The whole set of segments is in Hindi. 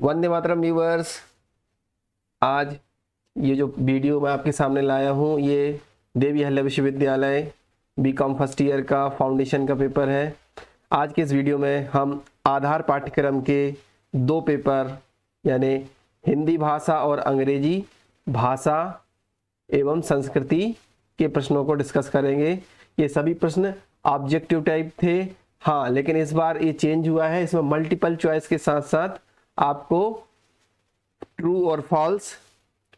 वंदे मातरम व्यूअर्स। आज ये जो वीडियो मैं आपके सामने लाया हूँ ये देवी अहिल्या विश्वविद्यालय बीकॉम फर्स्ट ईयर का फाउंडेशन का पेपर है। आज के इस वीडियो में हम आधार पाठ्यक्रम के दो पेपर यानी हिंदी भाषा और अंग्रेजी भाषा एवं संस्कृति के प्रश्नों को डिस्कस करेंगे। ये सभी प्रश्न ऑब्जेक्टिव टाइप थे, हाँ, लेकिन इस बार ये चेंज हुआ है। इसमें मल्टीपल चॉइस के साथ साथ आपको ट्रू और फॉल्स,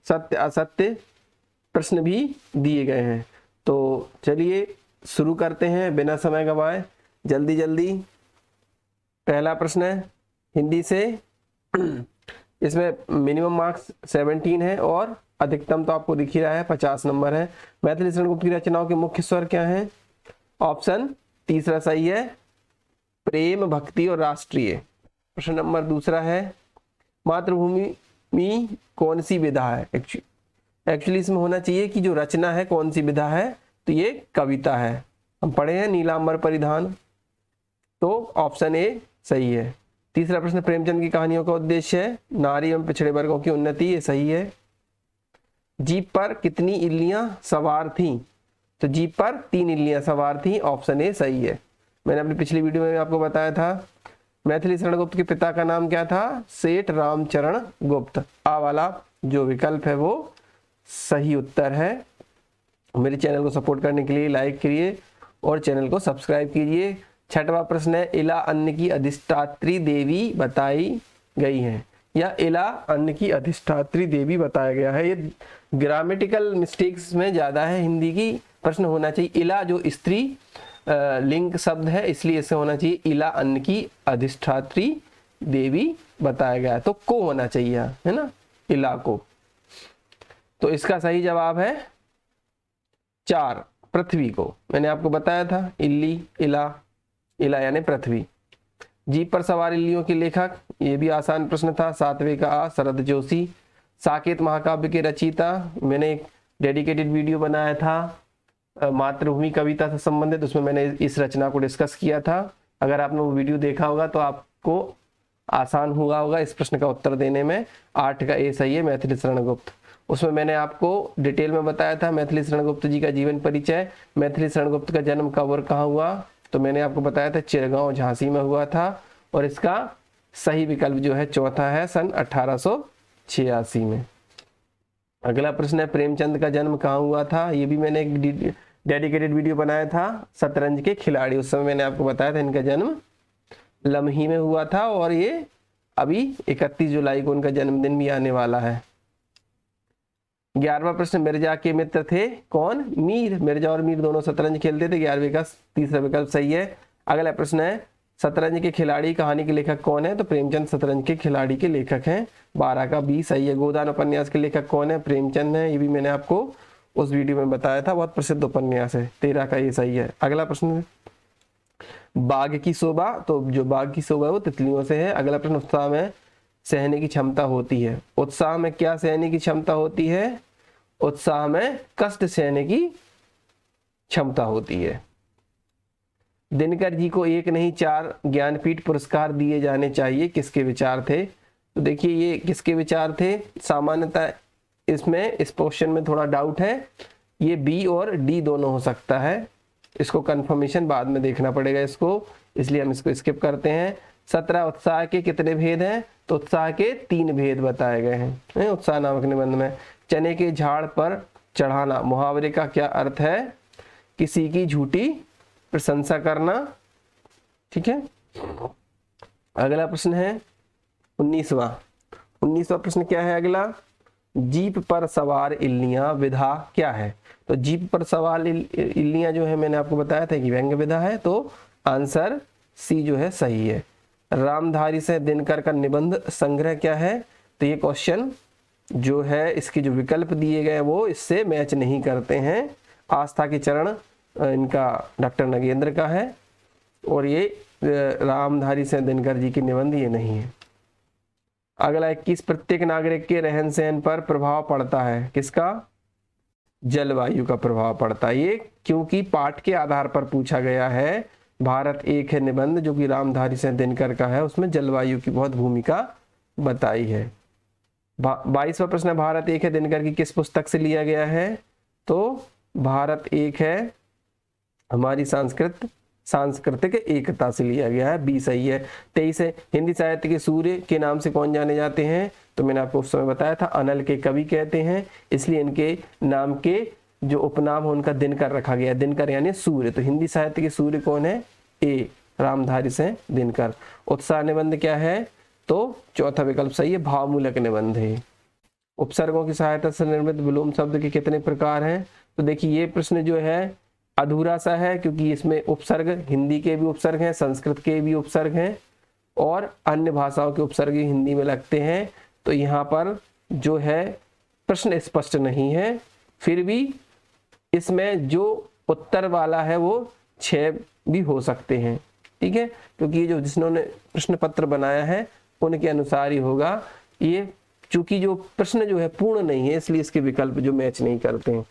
सत्य असत्य प्रश्न भी दिए गए हैं। तो चलिए शुरू करते हैं बिना समय गवाए, जल्दी जल्दी। पहला प्रश्न है हिंदी से। इसमें मिनिमम मार्क्स 17 है और अधिकतम तो आपको दिख ही रहा है 50 नंबर है। मैथिली शरण गुप्त की रचनाओं के मुख्य स्वर क्या हैं? ऑप्शन तीसरा सही है, प्रेम, भक्ति और राष्ट्रीय। प्रश्न नंबर दूसरा है मातृभूमि में कौन सी विधा है? एक्चुअली इसमें होना चाहिए कि जो रचना है कौन सी विधा है, तो ये कविता है। हम पढ़े हैं नीलांबर परिधान, तो ऑप्शन ए सही है। तीसरा प्रश्न प्रेमचंद की कहानियों का उद्देश्य है नारी एवं पिछड़े वर्गों की उन्नति, ये सही है। जीप पर कितनी इल्लियां सवार थीं? तो जीप पर 3 इल्लियां सवार थीं, ऑप्शन ए सही है। मैंने अपनी पिछली वीडियो में आपको बताया था मैथिली शरण गुप्त के पिता का नाम क्या था? सेठ रामचरण गुप्त। आ वाला जो विकल्प है वो सही उत्तर है। मेरे चैनल को सपोर्ट करने के लिए लाइक करिए और चैनल को सब्सक्राइब कीजिए। छठवां प्रश्न है इला अन्न की अधिष्ठात्री देवी बताई गई है, या इला अन्न की अधिष्ठात्री देवी बताया गया है। ये ग्रामेटिकल मिस्टेक्स में ज्यादा है, हिंदी की प्रश्न होना चाहिए इला, जो स्त्री लिंग शब्द है इसलिए इसे होना चाहिए इला अन्न की अधिष्ठात्री देवी बताया गया, तो को होना चाहिए, है ना, इला को। तो इसका सही जवाब है 4, पृथ्वी को। मैंने आपको बताया था इल्ली, इला, इला यानी पृथ्वी। जीप पर सवार इल्लियों के लेखक, ये भी आसान प्रश्न था, 7वें का आ, शरद जोशी। साकेत महाकाव्य के रचयिता, मैंने एक डेडिकेटेड वीडियो बनाया था मातृभूमि कविता से संबंधित, उसमें मैंने इस रचना को डिस्कस किया था। अगर आपने वो वीडियो देखा होगा तो आपको आसान हुआ होगा इस प्रश्न का उत्तर देने में। 8 का ए सही है, मैथिली शरण गुप्त। उसमें मैंने आपको डिटेल में बताया था मैथिली शरण गुप्त जी का जीवन परिचय। मैथिली शरण गुप्त का जन्म कब और कहाँ हुआ? तो मैंने आपको बताया था चिरगांव झांसी में हुआ था, और इसका सही विकल्प जो है चौथा है, सन 1886 में। अगला प्रश्न है प्रेमचंद का जन्म कहाँ हुआ था? ये भी मैंने एक डेडिकेटेड वीडियो बनाया था, शतरंज के खिलाड़ी। उस समय मैंने आपको बताया था इनका जन्म लम्ही में हुआ था, और ये अभी 31 जुलाई को उनका जन्मदिन भी आने वाला है। 11वां प्रश्न मिर्जा के मित्र थे कौन? मीर। मिर्जा और मीर दोनों शतरंज खेलते थे। 11वें का तीसरा विकल्प सही है। अगला प्रश्न है शतरंज के खिलाड़ी कहानी के लेखक कौन है? तो प्रेमचंद शतरंज के खिलाड़ी के लेखक हैं। 12 का बी सही है। गोदान उपन्यास के लेखक कौन है? प्रेमचंद है। ये भी मैंने आपको उस वीडियो में बताया था, बहुत प्रसिद्ध उपन्यास है। 13 का ये सही है। अगला प्रश्न है बाघ की शोभा, तो जो बाघ की शोभा है वो तितलियों से है। अगला प्रश्न उत्साह में सहने की क्षमता होती है। उत्साह में क्या सहने की क्षमता होती है? उत्साह में कष्ट सहने की क्षमता होती है। दिनकर जी को 1 नहीं 4 ज्ञानपीठ पुरस्कार दिए जाने चाहिए, किसके विचार थे? तो देखिए ये किसके विचार थे? सामान्यतः इसमें इस क्वेश्चन में थोड़ा डाउट है, ये बी और डी दोनों हो सकता है। इसको कंफर्मेशन बाद में देखना पड़ेगा इसको, इसलिए हम इसको स्किप करते हैं। 17 उत्साह के कितने भेद हैं? तो उत्साह के 3 भेद बताए गए हैं उत्साह नामक निबंध में। चने के झाड़ पर चढ़ाना, मुहावरे का क्या अर्थ है? किसी की झूठी प्रशंसा करना, ठीक है। अगला प्रश्न है 19वां प्रश्न क्या है? अगला जीप पर सवार इल्लियां विधा क्या है? तो जीप पर सवार इल्लियां जो है मैंने आपको बताया था कि व्यंग्य विधा है, तो आंसर सी जो है सही है। रामधारी से दिनकर का निबंध संग्रह क्या है? तो ये क्वेश्चन जो है इसके जो विकल्प दिए गए वो इससे मैच नहीं करते हैं। आस्था के चरण इनका डॉक्टर नगेंद्र का है, और ये रामधारी से दिनकर जी की निबंध ये नहीं है। अगला 21 प्रत्येक नागरिक के रहन सहन पर प्रभाव पड़ता है, किसका? जलवायु का प्रभाव पड़ता है। ये क्योंकि पाठ के आधार पर पूछा गया है। भारत एक है निबंध जो कि रामधारी से दिनकर का है, उसमें जलवायु की बहुत भूमिका बताई है। 22वां प्रश्न है, भारत एक है दिनकर की किस पुस्तक से लिया गया है? तो भारत एक है हमारी सांस्कृतिक एकता से लिया गया है, बी सही है। 23 है, हिंदी साहित्य के सूर्य के नाम से कौन जाने जाते हैं? तो मैंने आपको उस समय बताया था, अनल के कवि कहते हैं, इसलिए इनके नाम के जो उपनाम है उनका दिनकर रखा गया है। दिनकर यानी सूर्य। तो हिंदी साहित्य के सूर्य कौन है? ए रामधारी सिंह दिनकर। उत्साह निबंध क्या है? तो चौथा विकल्प सही है, भावमूलक निबंध है। उपसर्गों की सहायता से निर्मित विलोम शब्द के कितने प्रकार हैं? तो देखिए ये प्रश्न जो है अधूरा सा है, क्योंकि इसमें उपसर्ग हिंदी के भी उपसर्ग हैं, संस्कृत के भी उपसर्ग हैं और अन्य भाषाओं के उपसर्ग हिंदी में लगते हैं। तो यहाँ पर जो है प्रश्न स्पष्ट नहीं है, फिर भी इसमें जो उत्तर वाला है वो 6 भी हो सकते हैं, ठीक है, क्योंकि ये जो जिन्होंने प्रश्न पत्र बनाया है उनके अनुसार ही होगा ये, चूंकि जो प्रश्न जो है पूर्ण नहीं है इसलिए इसके विकल्प जो मैच नहीं करते हैं।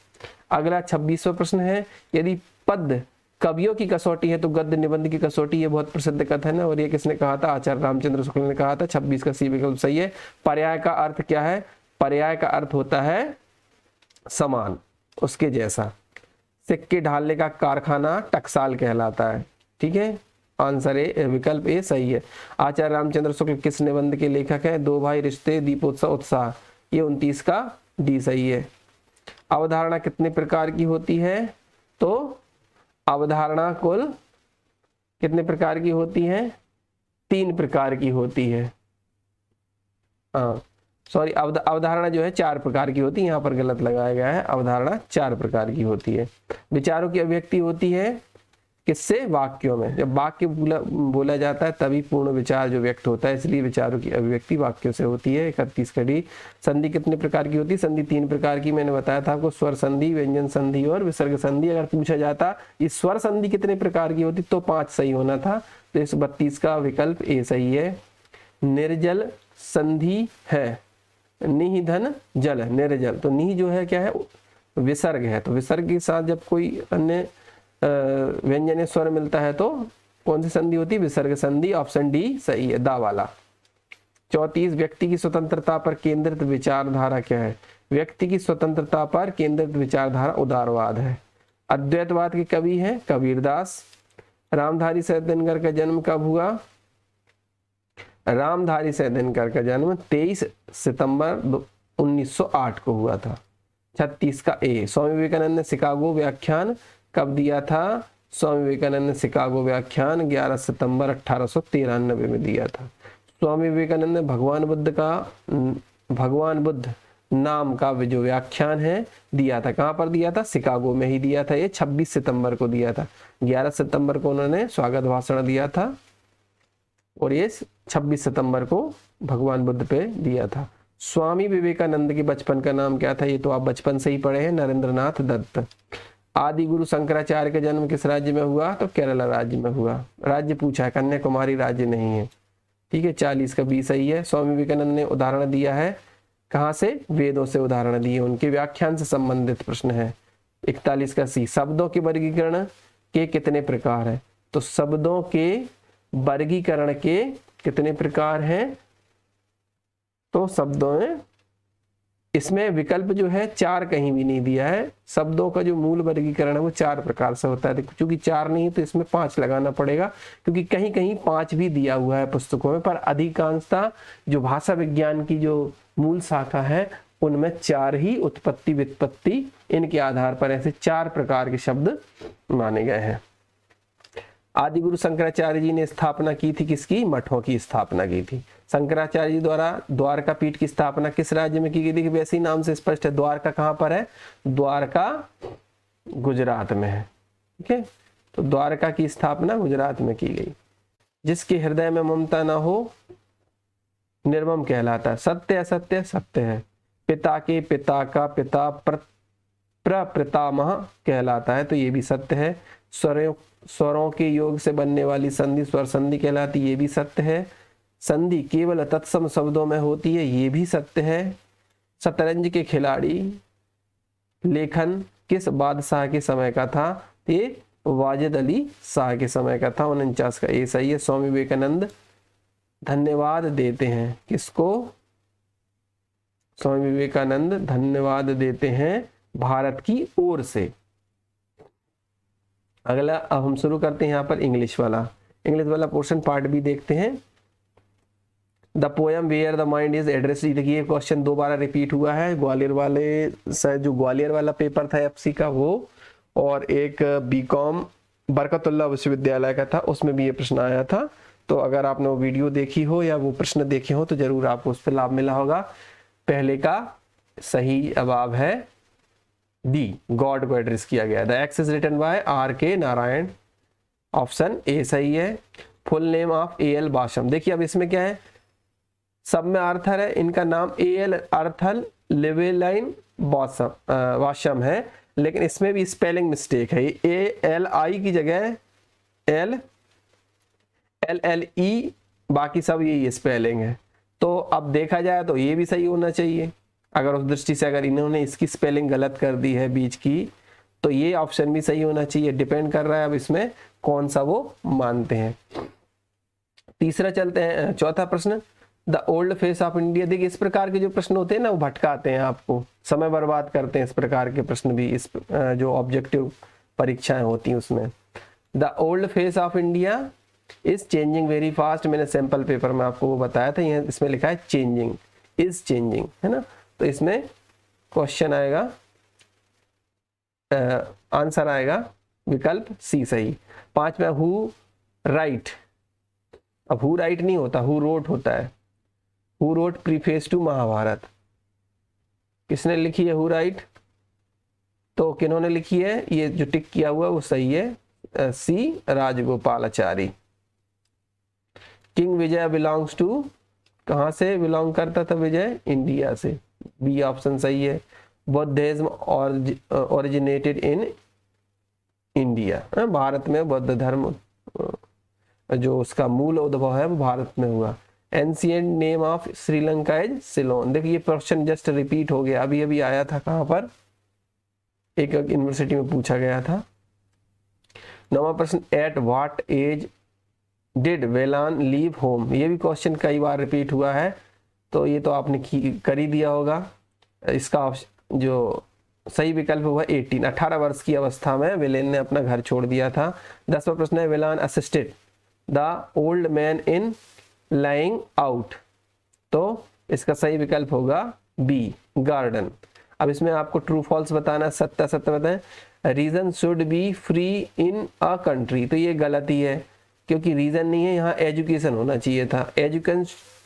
अगला 26वां प्रश्न है, यदि पद कवियों की कसौटी है तो गद्य निबंध की कसौटी, ये बहुत प्रसिद्ध कथन है और ये किसने कहा था? आचार्य रामचंद्र शुक्ल ने कहा था। 26 का सी विकल्प सही है। पर्याय का अर्थ क्या है? पर्याय का अर्थ होता है समान, उसके जैसा। सिक्के ढालने का कारखाना टकसाल कहलाता है, ठीक है, आंसर ए विकल्प ए सही है। आचार्य रामचंद्र शुक्ल किस निबंध के लेखक हैं? दो भाई रिश्ते दीपोत्सव उत्साह, ये 29 का डी सही है। अवधारणा कितने प्रकार की होती है? तो अवधारणा कुल कितने प्रकार की होती है? 3 प्रकार की होती है। सॉरी, अवधारणा जो है 4 प्रकार की होती है, यहाँ पर गलत लगाया गया है, अवधारणा 4 प्रकार की होती है। विचारों की अभिव्यक्ति होती है किससे? वाक्यों में। जब वाक्य बोला जाता है तभी पूर्ण विचार जो व्यक्त होता है, इसलिए विचारों की अभिव्यक्ति वाक्यों से होती है। 31 का डी। संधि कितने प्रकार की होती है? संधि 3 प्रकार की, मैंने बताया था आपको, स्वर संधि, व्यंजन संधि और विसर्ग संधि। अगर पूछा जाता इस स्वर संधि कितने प्रकार की होती तो 5 सही होना था, तो इस 32 का विकल्प ए सही है। निर्जल संधि है, निहि धन जल, निर्जल, तो निहि जो है क्या है? विसर्ग है, तो विसर्ग के साथ जब कोई अन्य व्यंजन स्वर मिलता है तो कौन सी संधि होती है? विसर्ग संधि, ऑप्शन डी सही है, दा वाला। 34 व्यक्ति की स्वतंत्रता पर केंद्रित विचारधारा क्या है? व्यक्ति की स्वतंत्रता पर केंद्रित विचारधारा उदारवाद है। अद्वैतवाद के कवि हैं कबीरदास। रामधारी सिंह दिनकर का जन्म कब हुआ? रामधारी सिंह दिनकर का जन्म 23 सितंबर 1908 को हुआ था। 36 का ए। स्वामी विवेकानंद ने शिकागो व्याख्यान कब दिया था? स्वामी विवेकानंद ने शिकागो व्याख्यान 11 सितंबर 1893 में दिया था। स्वामी विवेकानंद ने भगवान बुद्ध नाम का जो व्याख्यान है दिया था, कहाँ पर दिया था? शिकागो में ही दिया था। ये 26 सितंबर को दिया था, 11 सितंबर को उन्होंने स्वागत भाषण दिया था और ये 26 सितंबर को भगवान बुद्ध पे दिया था। स्वामी विवेकानंद के बचपन का नाम क्या था? ये तो आप बचपन से ही पढ़े हैं, नरेंद्रनाथ दत्त। आदि गुरु शंकराचार्य का जन्म किस राज्य में हुआ? तो केरला राज्य में हुआ। राज्य पूछा है, कन्याकुमारी राज्य नहीं है, ठीक है। 40 का बी सही है। स्वामी विवेकानंद ने उदाहरण दिया है कहाँ से? वेदों से उदाहरण दिए, उनके व्याख्यान से संबंधित प्रश्न है। 41 का सी। शब्दों के वर्गीकरण के कितने प्रकार है? तो शब्दों के वर्गीकरण के कितने प्रकार हैं? तो शब्दों में इसमें विकल्प जो है 4 कहीं भी नहीं दिया है। शब्दों का जो मूल वर्गीकरण है वो 4 प्रकार से होता है। क्योंकि 4 नहीं तो इसमें 5 लगाना पड़ेगा, क्योंकि कहीं कहीं 5 भी दिया हुआ है पुस्तकों में, पर अधिकांशतः जो भाषा विज्ञान की जो मूल शाखा है उनमें 4 ही उत्पत्ति व्युत्पत्ति इनके आधार पर ऐसे 4 प्रकार के शब्द माने गए हैं। आदि गुरु शंकराचार्य जी ने स्थापना की थी किसकी? मठों की स्थापना की थी। शंकराचार्य जी द्वारा द्वारका पीठ की स्थापना किस राज्य में की गई थी? वैसे ही नाम से स्पष्ट है, द्वारका कहाँ पर है? द्वारका गुजरात में है, ठीक है। तो द्वारका की स्थापना गुजरात में की गई। जिसके हृदय में ममता ना हो निर्मम कहलाता है। सत्य असत्य? सत्य है। पिता के पिता का पिता प्रपितामह कहलाता है, तो ये भी सत्य है। स्वरों के योग से बनने वाली संधि स्वर संधि कहलाती, ये भी सत्य है। संधि केवल तत्सम शब्दों में होती है, ये भी सत्य है। शतरंज के खिलाड़ी लेखन किस बादशाह के समय का था? ये वाजिद अली शाह के समय का था। 49 का ए सही है। स्वामी विवेकानंद धन्यवाद देते हैं। किसको? स्वामी विवेकानंद धन्यवाद देते हैं भारत की ओर से। अगला अब हम शुरू करते हैं यहाँ पर इंग्लिश वाला पोर्शन पार्ट भी देखते हैं। The poem where the mind is addressed, देखिए क्वेश्चन दोबारा रिपीट हुआ है, ग्वालियर वाले शायद जो ग्वालियर वाला पेपर था एफसी का वो, और एक बीकॉम बरकतुल्लाह विश्वविद्यालय का था, उसमें भी ये प्रश्न आया था। तो अगर आपने वो वीडियो देखी हो या वो प्रश्न देखे हो तो जरूर आपको उस पर लाभ मिला होगा। पहले का सही जवाब है डी, गॉड को एड्रेस किया गया। The X is written by R K Narayan, option A सही है। Full name of A L Basham, देखिए अब इसमें क्या है, सब में आर्थर है, इनका नाम ए एल आर्थर लेवेलाइन वाशम है, लेकिन इसमें भी स्पेलिंग मिस्टेक है, ए एल आई की जगह एल एल ई, बाकी सब यही स्पेलिंग है। तो अब देखा जाए तो ये भी सही होना चाहिए। अगर उस दृष्टि से अगर इन्होंने इसकी स्पेलिंग गलत कर दी है बीच की, तो ये ऑप्शन भी सही होना चाहिए। डिपेंड कर रहा है अब इसमें कौन सा वो मानते हैं। तीसरा चलते हैं, चौथा प्रश्न, the old face of India. देखिए इस प्रकार के जो प्रश्न होते हैं ना वो भटकाते हैं, आपको समय बर्बाद करते हैं इस प्रकार के प्रश्न भी, इस जो ऑब्जेक्टिव परीक्षाएं होती हैं उसमें। The old face of India is changing very fast, मैंने सैंपल पेपर में आपको वो बताया था, यहाँ इसमें लिखा है चेंजिंग, इज चेंजिंग, है ना। तो इसमें क्वेश्चन आएगा, आंसर आएगा विकल्प सी सही। पांचवा, हु राइट, अब हु राइट नहीं होता, हु रोट होता है। Who wrote preface to Mahabharata, किसने लिखी है हु राइट? तो किन्होंने लिखी है, ये जो टिक किया हुआ वो सही है, C Rajagopalachari. King Vijay belongs to, कहां से बिलोंग करता था विजय? इंडिया से, बी ऑप्शन सही है। Buddhism originated in India, Bharat में बौद्ध धर्म जो उसका मूल उद्भव है वो भारत में हुआ। Ancient name of Sri Lanka is Ceylon, देखिए ये क्वेश्चन जस्ट रिपीट हो गया, अभी अभी आया था, कहां पर, एक यूनिवर्सिटी में पूछा गया था। नौवां प्रश्न, at what age did Velan leave home, ये भी क्वेश्चन कई बार रिपीट हुआ है, तो ये तो आपने कर ही दिया होगा। इसका जो सही विकल्प हुआ 18 वर्ष की अवस्था में वेलेन ने अपना घर छोड़ दिया था। 10वां प्रश्न है, Velan assisted the old man in lying out, तो इसका सही विकल्प होगा बी, गार्डन। अब इसमें आपको ट्रू फॉल्स बताना, सत्य सत्य बताएं। Reason should be free in a country, तो ये गलत ही है, क्योंकि रीजन नहीं है, यहाँ एजुकेशन होना चाहिए था।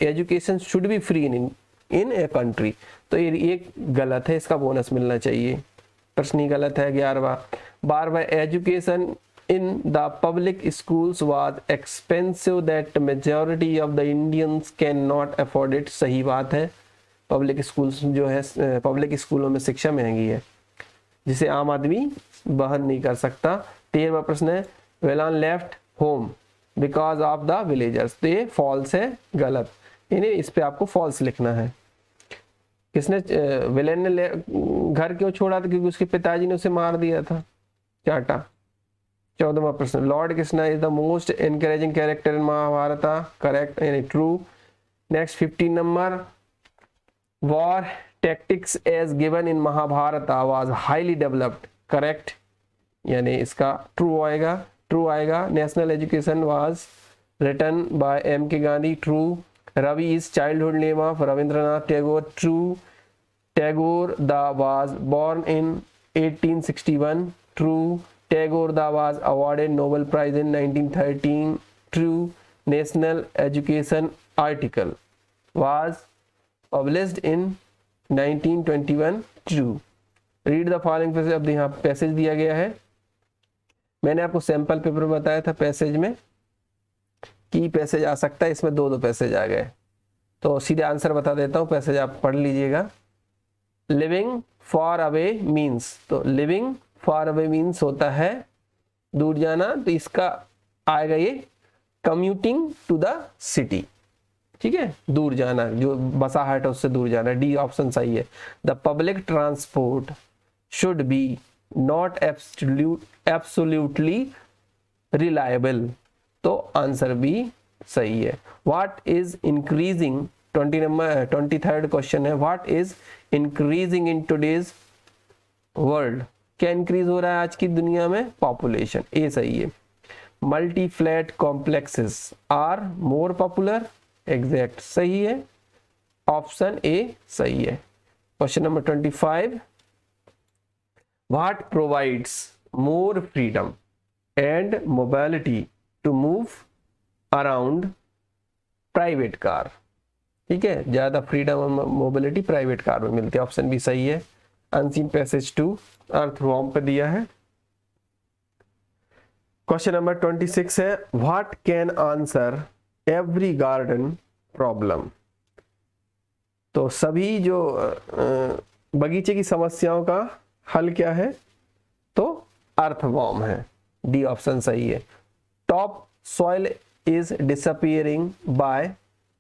Education should be free in a country, तो ये गलत है, इसका बोनस मिलना चाहिए, प्रश्न ही गलत है। 11वां, 12वां, education in the public schools was expensive that majority of the Indians cannot afford it, सही बात है, पब्लिक स्कूल्स जो है, पब्लिक स्कूलों में शिक्षा महंगी है जिसे आम आदमी वहन नहीं कर सकता। 13वां प्रश्न है, Velan left home because of the villagers, तो ये फॉल्स है, गलत, यानी इस पे आपको फॉल्स लिखना है। किसने, वेलेन ने घर क्यों छोड़ा था? क्योंकि उसके पिताजी ने उसे मार दिया था, चाटा। 14वां प्रश्न, lord Krishna is the most encouraging character in Mahabharat, correct यानी true. Next 15 number, war tactics as given in Mahabharat was highly developed, correct यानी इसका ट्रू आएगा, ट्रू आएगा। National education was written by M K Gandhi, true. Ravi is childhood name of Rabindranath Tagore, true. Tagore the was born in 1861, true. Tagore da was awarded Nobel Prize in 1913, true. National Education article was published in 1921, true. Read the following passage, अब यहाँ पैसेज दिया गया है, मैंने आपको सैंपल पेपर में बताया था पैसेज में की पैसेज आ सकता है, इसमें दो पैसेज आ गए, तो सीधे आंसर बता देता हूँ, पैसेज आप पढ़ लीजिएगा। लिविंग फॉर अवे मीन्स, तो लिविंग फॉर अवे मीन्स होता है दूर जाना, तो इसका आएगा ये कम्यूटिंग टू द सिटी, ठीक है, दूर जाना, जो बसाहट है उससे दूर जाना, डी ऑप्शन सही है। The public transport should be not absolutely reliable, तो आंसर बी सही है। What is increasing, 23rd question है, what is increasing in today's world, क्या इंक्रीज हो रहा है आज की दुनिया में? पॉपुलेशन, ए सही है। Multi flat complexes are more popular, exact सही है, ऑप्शन ए सही है। Question number 25, what provides more freedom and mobility to move around private car, ठीक है, ज्यादा फ्रीडम और मोबिलिटी प्राइवेट कार में मिलती है, ऑप्शन बी सही है। अनसीन पैसेज टू अर्थवॉर्म पे दिया है। क्वेश्चन नंबर 26 है, what can answer every garden problem, तो सभी जो बगीचे की समस्याओं का हल क्या है? तो अर्थवॉर्म है, डी ऑप्शन सही है। Top soil is disappearing by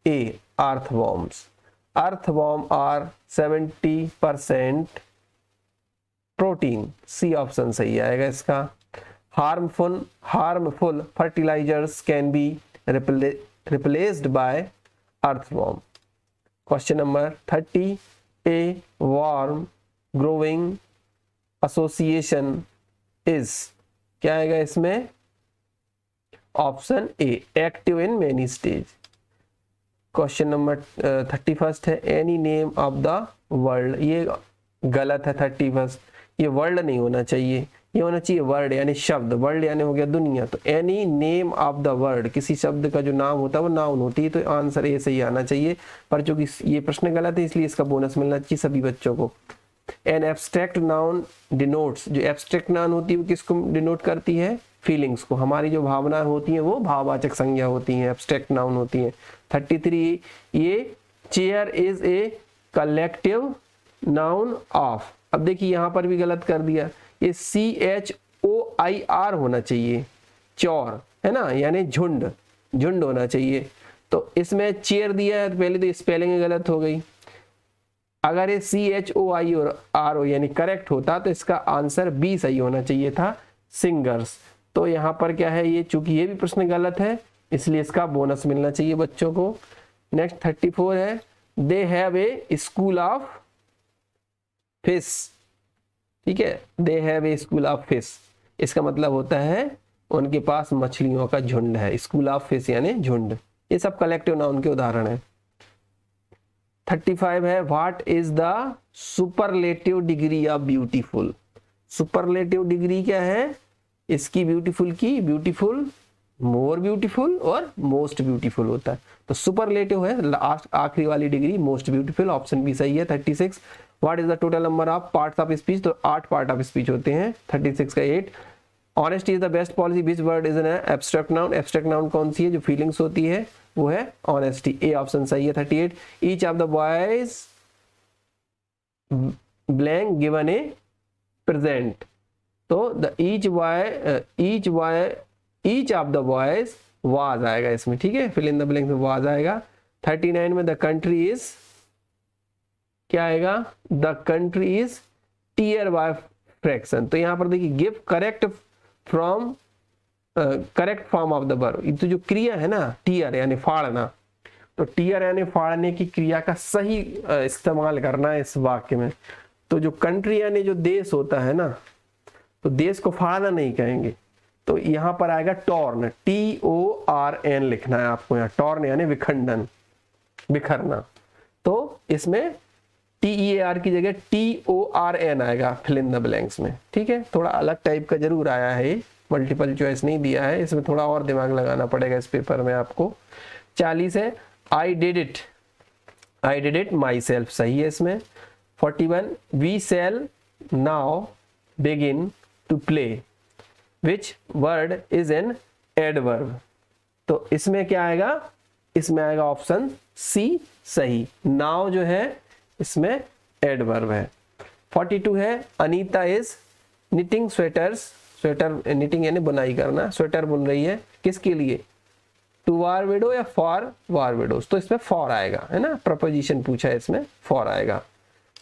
a earthworms, earthworm are 70% protein, C option सही आएगा इसका। Harmful fertilizers can be replaced by earthworm. Question number 30, a worm growing association is, क्या आएगा इसमें? Option A active in many stage. Question number 31 है, any name of the world, ये गलत है 31, ये वर्ल्ड नहीं होना चाहिए, ये होना चाहिए वर्ड यानी शब्द, वर्ल्ड यानी हो गया दुनिया, तो any name of the word, किसी शब्द का जो नाम होता है वो नाउन होती है, तो आंसर ए सही आना चाहिए। पर चूंकि ये प्रश्न गलत है इसलिए इसका बोनस मिलना चाहिए सभी बच्चों को। एन एब्स्ट्रैक्ट नाउन डिनोट्स, जो एब्स्ट्रैक्ट नाउन होती है वो किसको डिनोट करती है? फीलिंग्स को, हमारी जो भावनाएं होती हैं वो भाववाचक संज्ञा होती हैं, एब्स्ट्रैक्ट नाउन होती हैं। 33, ये chair is a collective noun of, अब देखिए यहां पर भी गलत कर दिया, ये CHOIR होना चाहिए, चौर है ना, यानी झुंड, झुंड होना चाहिए, तो इसमें चेयर दिया है तो पहले तो स्पेलिंग गलत हो गई। अगर ये CHOIR हो यानी करेक्ट होता तो इसका आंसर बी सही होना चाहिए था, सिंगर्स। तो यहाँ पर क्या है, ये चूंकि ये भी प्रश्न गलत है इसलिए इसका बोनस मिलना चाहिए बच्चों को। नेक्स्ट 34 है, they have a school of fish, ठीक है, they have a school of fish, इसका मतलब होता है उनके पास मछलियों का झुंड है, स्कूल ऑफ फिश यानी झुंड। ये सब कलेक्टिव नाउन के उदाहरण है। 35 है, what is the superlative degree of beautiful, superlative degree क्या है इसकी? ब्यूटीफुल की, ब्यूटीफुल, मोर ब्यूटीफुल और मोस्ट ब्यूटीफुल होता है, तो सुपरलेटिव है आखिरी वाली degree, most beautiful, option B सही है। 36, what is the total number of parts of speech, तो 8 पार्ट ऑफ स्पीच होते हैं, 36 का 8। Honesty is the best policy, which word is an abstract noun, abstract noun कौन सी है? जो फीलिंग्स होती है वो है ऑनेस्टी, ए ऑप्शन सही है। 38, each of the boys blank given a present, तो the each of the boys was आएगा इसमें, ठीक है, फिल इन द ब्लैंक में वाज आएगा। 39 में द कंट्री इज, क्या आएगा? The country is tear by fraction, तो यहां पर देखिए give correct from correct form of the verb, तो जो क्रिया है ना टीयर यानी फाड़ना, तो टीयर यानी फाड़ने की क्रिया का सही इस्तेमाल करना है इस वाक्य में। तो जो कंट्री यानी जो देश होता है ना, तो देश को फाड़ना नहीं कहेंगे, तो यहां पर आएगा टॉर्न, TORN लिखना है आपको यहाँ, टॉर्न यानी विखंडन, बिखरना, तो इसमें TEAR की जगह TORN आएगा फिल इन द ब्लैंक्स में, ठीक है। थोड़ा अलग टाइप का जरूर आया है, मल्टीपल चॉइस नहीं दिया है, इसमें थोड़ा और दिमाग लगाना पड़ेगा इस पेपर में आपको। 40 है, I did it myself, सही है इसमें। 41, we shall now begin to play, which word is an adverb, तो इसमें क्या आएगा? इसमें आएगा ऑप्शन सी सही, नाउ जो है इसमें एडवर्ब है। 42 है, Anita is knitting sweaters, sweater knitting यानी बुनाई करना, स्वेटर बुन रही है, किसके लिए? टू वार विडो या फॉर वार विडोज, तो इसमें फॉर आएगा, है ना, प्रपोजिशन पूछा है इसमें, फॉर आएगा।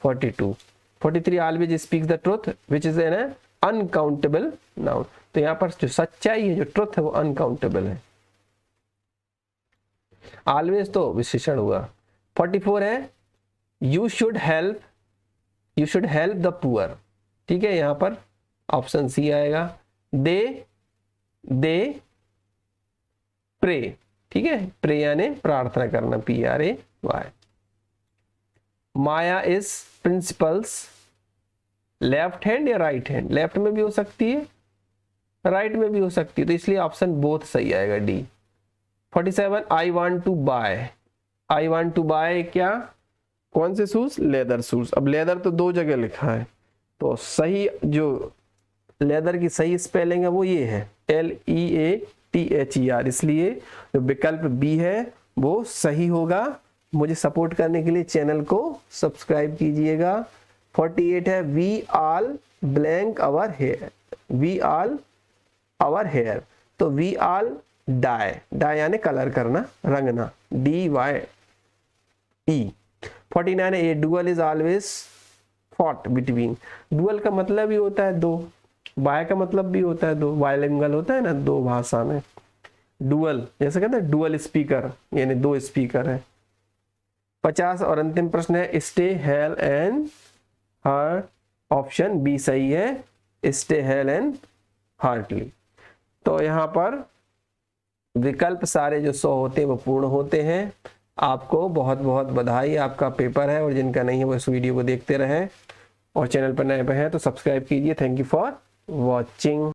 42, 43, always speaks the truth which is an uncountable noun, तो यहाँ पर जो सच्चाई है, जो ट्रुथ है वो अनकाउंटेबल है। ऑलवेज तो विशेषण हुआ। 44 है you should help the poor. ठीक है, यहाँ पर ऑप्शन सी आएगा। दे प्रे। ठीक है, प्रे यानी प्रार्थना करना, PRAY। Maya is principles left hand या राइट हैंड? लेफ्ट में भी हो सकती है, राइट में भी हो सकती है, तो इसलिए ऑप्शन बोथ सही आएगा, D। 47 I want to buy क्या? कौन से शूज? Leather shoes. अब लेदर तो दो जगह लिखा है, तो सही जो लेदर की सही स्पेलिंग है वो ये है LEATHER, इसलिए जो विकल्प बी है वो सही होगा। मुझे सपोर्ट करने के लिए चैनल को सब्सक्राइब कीजिएगा। 48 है we all blank our hair, तो वी ऑल डाई यानी कलर करना, रंगना, DYE। 49 है a dual is always fought between. Dual का मतलब ही होता है दो, बाय का मतलब भी होता है दो, बायलिंगुअल होता है ना दो भाषा में। डुअल जैसे कहते हैं डुअल स्पीकर, यानी दो स्पीकर है। 50 और अंतिम प्रश्न है stay hale and heart. Option B सही है, स्टे हेल एंड हार्टली। तो यहाँ पर विकल्प सारे जो 100 होते हैं वो पूर्ण होते हैं। आपको बहुत बहुत बधाई, आपका पेपर है, और जिनका नहीं है वो इस वीडियो को देखते रहें, और चैनल पर नए पे हैं तो सब्सक्राइब कीजिए। Thank you for watching.